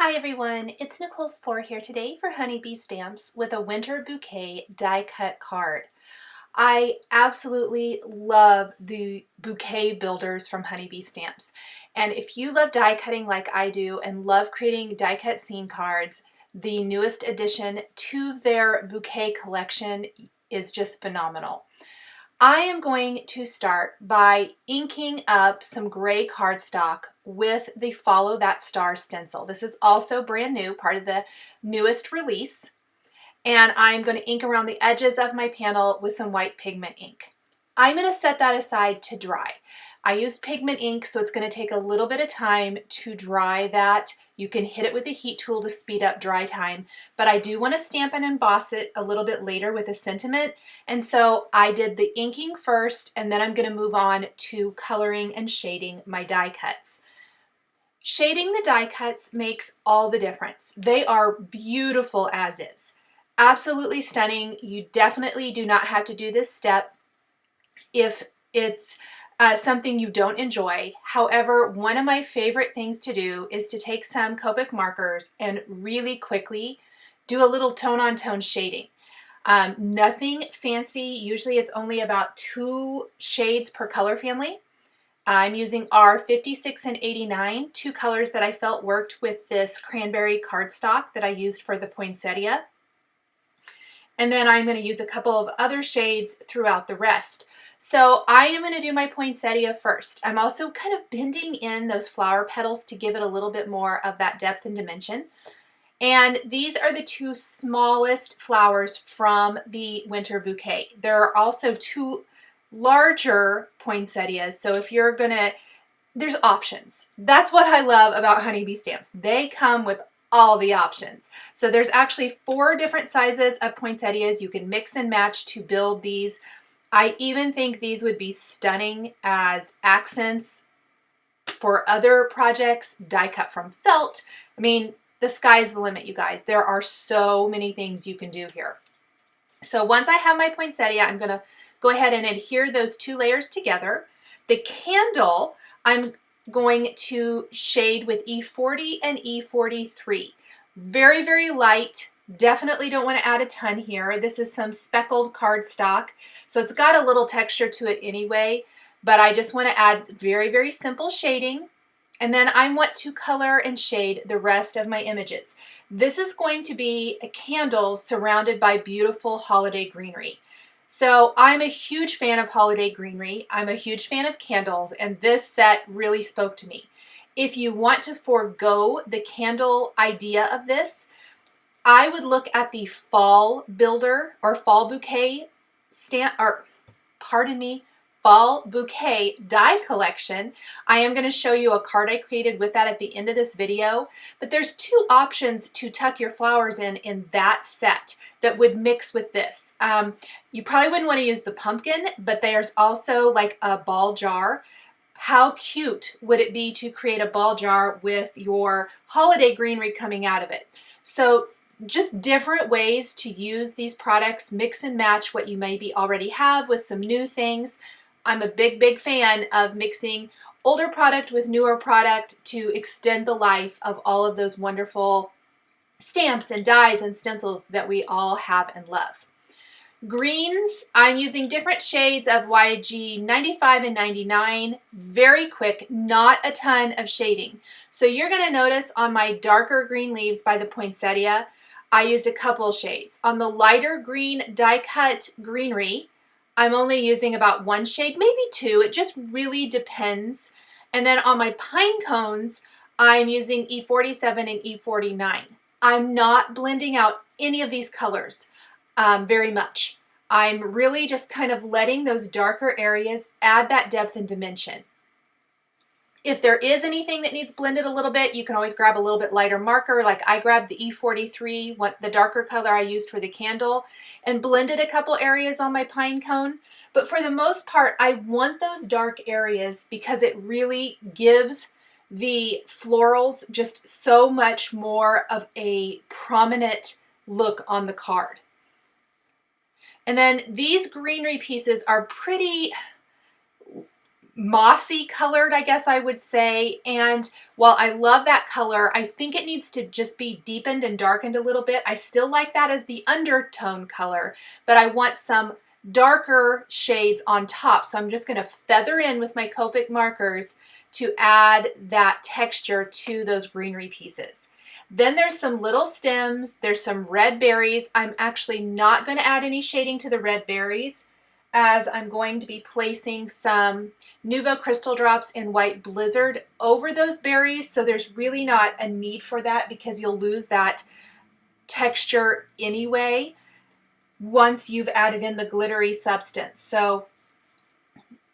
Hi everyone, it's Nicole Spohr here today for Honeybee Stamps with a Winter Bouquet die cut card. I absolutely love the bouquet builders from Honeybee Stamps. And if you love die cutting like I do and love creating die cut scene cards, the newest addition to their bouquet collection is just phenomenal. I am going to start by inking up some gray cardstock with the Follow That Star stencil. This is also brand new, part of the newest release. And I'm going to ink around the edges of my panel with some white pigment ink. I'm going to set that aside to dry. I used pigment ink, so it's going to take a little bit of time to dry that. You can hit it with a heat tool to speed up dry time, but I do want to stamp and emboss it a little bit later with a sentiment, and so I did the inking first, and then I'm going to move on to coloring and shading my die cuts. Shading the die cuts makes all the difference. They are beautiful as is. Absolutely stunning. You definitely do not have to do this step if it's something you don't enjoy. However, one of my favorite things to do is to take some Copic markers and really quickly do a little tone-on-tone shading. Nothing fancy. Usually it's only about 2 shades per color family. I'm using R56 and 89, 2 colors that I felt worked with this cranberry cardstock that I used for the poinsettia. And then I'm going to use a couple of other shades throughout the rest. So I am going to do my poinsettia first. I'm also kind of bending in those flower petals to give it a little bit more of that depth and dimension. And these are the 2 smallest flowers from the Winter Bouquet. There are also 2 larger poinsettias, so if you're gonna, there's options. That's what I love about Honeybee Stamps. They come with all the options. So there's actually 4 different sizes of poinsettias you can mix and match to build these. I even think these would be stunning as accents for other projects, die cut from felt. I mean, the sky's the limit, you guys. There are so many things you can do here. So once I have my poinsettia, I'm gonna go ahead and adhere those 2 layers together. The candle, I'm going to shade with E40 and E43. Very, very light. Definitely don't want to add a ton here. This is some speckled cardstock, so it's got a little texture to it anyway, but I just want to add very, very simple shading, and then I want to color and shade the rest of my images. This is going to be a candle surrounded by beautiful holiday greenery. So I'm a huge fan of holiday greenery. I'm a huge fan of candles, and this set really spoke to me. If you want to forego the candle idea of this, I would look at the Fall Builder or Fall Bouquet stamp, or pardon me, Fall Bouquet die collection. I am going to show you a card I created with that at the end of this video, but there's 2 options to tuck your flowers in that set that would mix with this. You probably wouldn't want to use the pumpkin, but there's also like a ball jar. How cute would it be to create a ball jar with your holiday greenery coming out of it? So just different ways to use these products, mix and match what you maybe already have with some new things. I'm a big, big fan of mixing older product with newer product to extend the life of all of those wonderful stamps and dies and stencils that we all have and love. Greens, I'm using different shades of YG 95 and 99. Very quick, not a ton of shading. So you're going to notice on my darker green leaves by the poinsettia, I used a couple shades. On the lighter green die cut greenery, I'm only using about 1 shade, maybe 2. It just really depends. And then on my pine cones, I'm using E47 and E49. I'm not blending out any of these colors very much. I'm really just kind of letting those darker areas add that depth and dimension. If there is anything that needs blended a little bit, you can always grab a little bit lighter marker. Like I grabbed the E43, the darker color I used for the candle, and blended a couple areas on my pine cone. But for the most part, I want those dark areas because it really gives the florals just so much more of a prominent look on the card. And then these greenery pieces are pretty mossy colored, I guess I would say. And while I love that color, I think it needs to just be deepened and darkened a little bit. I still like that as the undertone color, but I want some darker shades on top. So I'm just going to feather in with my Copic markers to add that texture to those greenery pieces. Then there's some little stems, there's some red berries. I'm actually not going to add any shading to the red berries, as I'm going to be placing some Nuvo crystal drops in White Blizzard over those berries. So there's really not a need for that because you'll lose that texture anyway once you've added in the glittery substance. So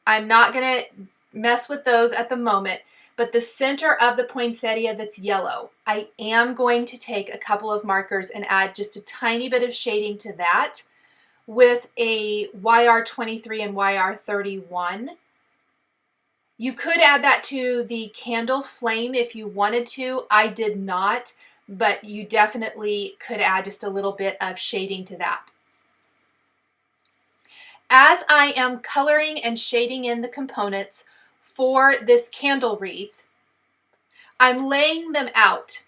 I'm not going to mess with those at the moment. But the center of the poinsettia that's yellow, I am going to take a couple of markers and add just a tiny bit of shading to that with a YR23 and YR31. You could add that to the candle flame if you wanted to. I did not, but you definitely could add just a little bit of shading to that. As I am coloring and shading in the components for this candle wreath, I'm laying them out,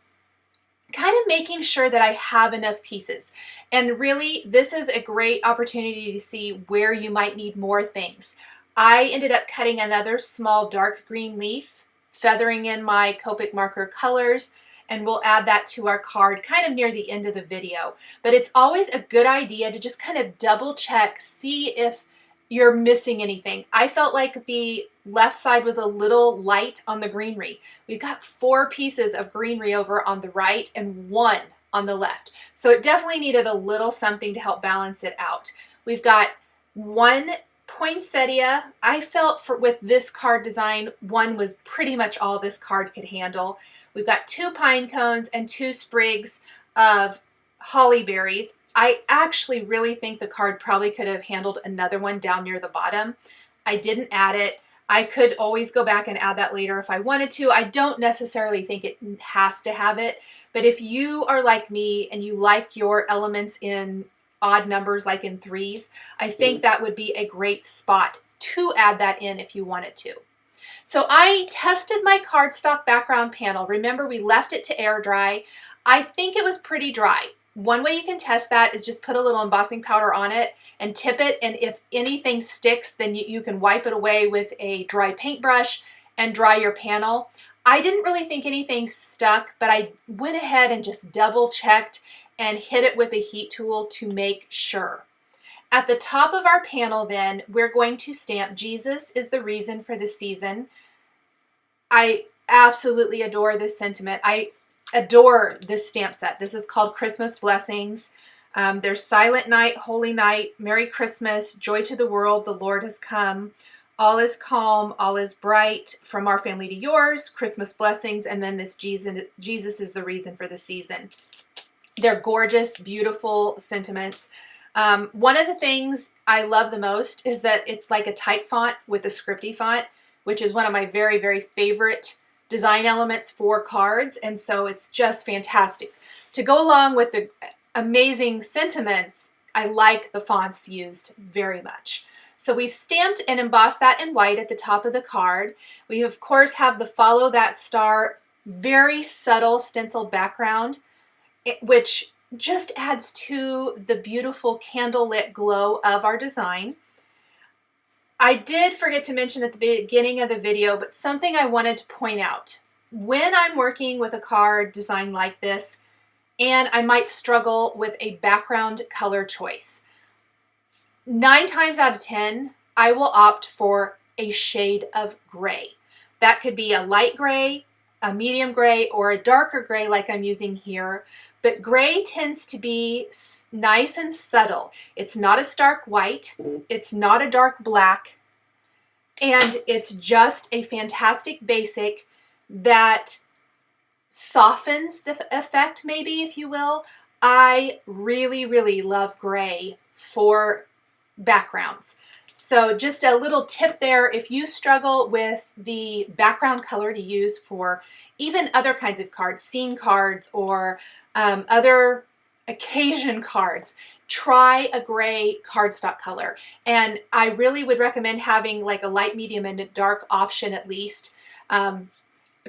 kind of making sure that I have enough pieces. And really, this is a great opportunity to see where you might need more things. I ended up cutting another small dark green leaf, feathering in my Copic marker colors, and we'll add that to our card kind of near the end of the video. But it's always a good idea to just kind of double check, see if you're missing anything. I felt like the left side was a little light on the greenery. We've got 4 pieces of greenery over on the right and 1 on the left. So it definitely needed a little something to help balance it out. We've got 1 poinsettia. I felt with this card design, 1 was pretty much all this card could handle. We've got 2 pine cones and 2 sprigs of holly berries. I actually really think the card probably could have handled another one down near the bottom. I didn't add it. I could always go back and add that later if I wanted to. I don't necessarily think it has to have it, but if you are like me and you like your elements in odd numbers, like in 3s, I think that would be a great spot to add that in if you wanted to. So I tested my cardstock background panel. Remember, we left it to air dry. I think it was pretty dry. One way you can test that is just put a little embossing powder on it and tip it, and if anything sticks, then you can wipe it away with a dry paintbrush and dry your panel. I didn't really think anything stuck, but I went ahead and just double checked and hit it with a heat tool to make sure. At the top of our panel then, we're going to stamp Jesus is the reason for the season. I absolutely adore this sentiment. I adore this stamp set. This is called Christmas Blessings. There's Silent Night, Holy Night, Merry Christmas, Joy to the World, the Lord has come, All is Calm, All is Bright, From Our Family to Yours, Christmas Blessings, and then this Jesus is the reason for the season. They're gorgeous, beautiful sentiments. One of the things I love the most is that it's like a type font with a scripty font, which is one of my very, very favorite design elements for cards, and so it's just fantastic. To go along with the amazing sentiments, I like the fonts used very much. So we've stamped and embossed that in white at the top of the card. We of course have the Follow That Star, very subtle stencil background, which just adds to the beautiful candlelit glow of our design. I did forget to mention at the beginning of the video, but something I wanted to point out. When I'm working with a card designed like this, and I might struggle with a background color choice, 9 times out of 10, I will opt for a shade of gray. That could be a light gray, a medium gray, or a darker gray like I'm using here. But gray tends to be nice and subtle. It's not a stark white, it's not a dark black, and it's just a fantastic basic that softens the effect, maybe, if you will. I really, really love gray for backgrounds. So just a little tip there, if you struggle with the background color to use for even other kinds of cards, scene cards or other occasion cards, try a gray cardstock color. And I really would recommend having like a light, medium, and a dark option at least.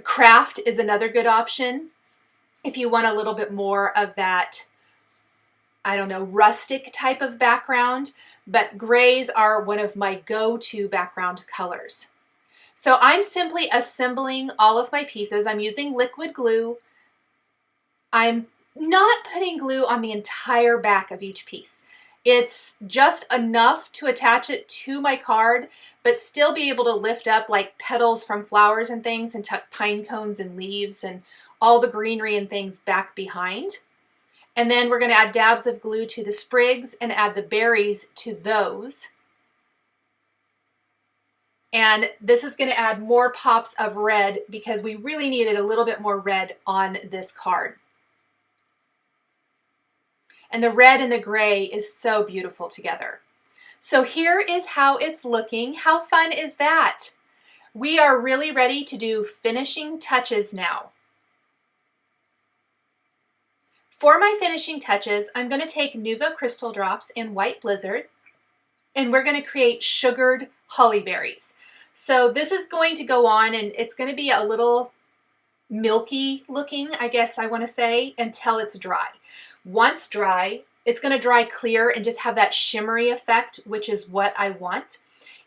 Craft is another good option if you want a little bit more of that, I don't know, rustic type of background, but grays are one of my go-to background colors. So I'm simply assembling all of my pieces. I'm using liquid glue. I'm not putting glue on the entire back of each piece. It's just enough to attach it to my card, but still be able to lift up like petals from flowers and things and tuck pine cones and leaves and all the greenery and things back behind. And then we're going to add dabs of glue to the sprigs and add the berries to those. And this is going to add more pops of red because we really needed a little bit more red on this card. And the red and the gray is so beautiful together. So here is how it's looking. How fun is that? We are really ready to do finishing touches now. For my finishing touches, I'm going to take Nuvo Crystal Drops in White Blizzard, and we're going to create sugared holly berries. So this is going to go on, and it's going to be a little milky looking, I guess I want to say, until it's dry. Once dry, it's going to dry clear and just have that shimmery effect, which is what I want.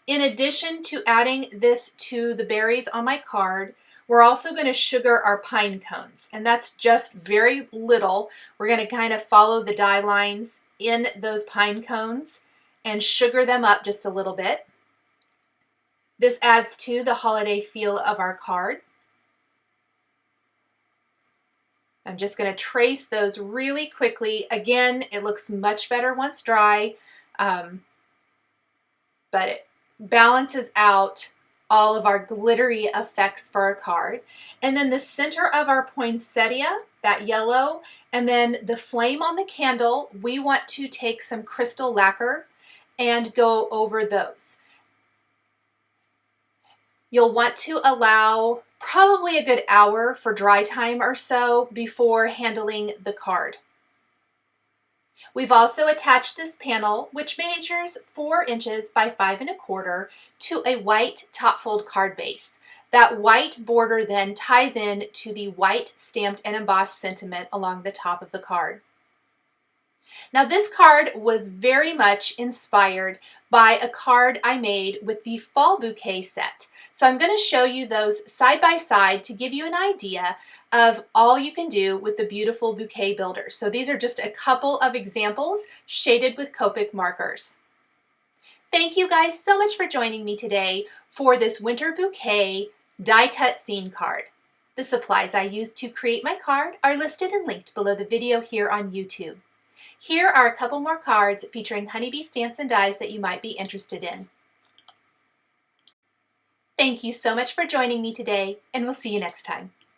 In addition to adding this to the berries on my card, we're also going to sugar our pine cones, and that's just very little. We're going to kind of follow the die lines in those pine cones and sugar them up just a little bit. This adds to the holiday feel of our card. I'm just going to trace those really quickly. Again, it looks much better once dry, but it balances out all of our glittery effects for our card. And then the center of our poinsettia, that yellow, and then the flame on the candle, we want to take some crystal lacquer and go over those. You'll want to allow probably a good hour for dry time or so before handling the card. We've also attached this panel, which measures 4 inches by 5 1/4, to a white top fold card base. That white border then ties in to the white stamped and embossed sentiment along the top of the card. Now this card was very much inspired by a card I made with the fall bouquet set. So I'm going to show you those side by side to give you an idea of all you can do with the beautiful bouquet builder. So these are just a couple of examples shaded with Copic markers. Thank you guys so much for joining me today for this winter bouquet die cut scene card. The supplies I used to create my card are listed and linked below the video here on YouTube. Here are a couple more cards featuring honeybee stamps and dies that you might be interested in. Thank you so much for joining me today, and we'll see you next time.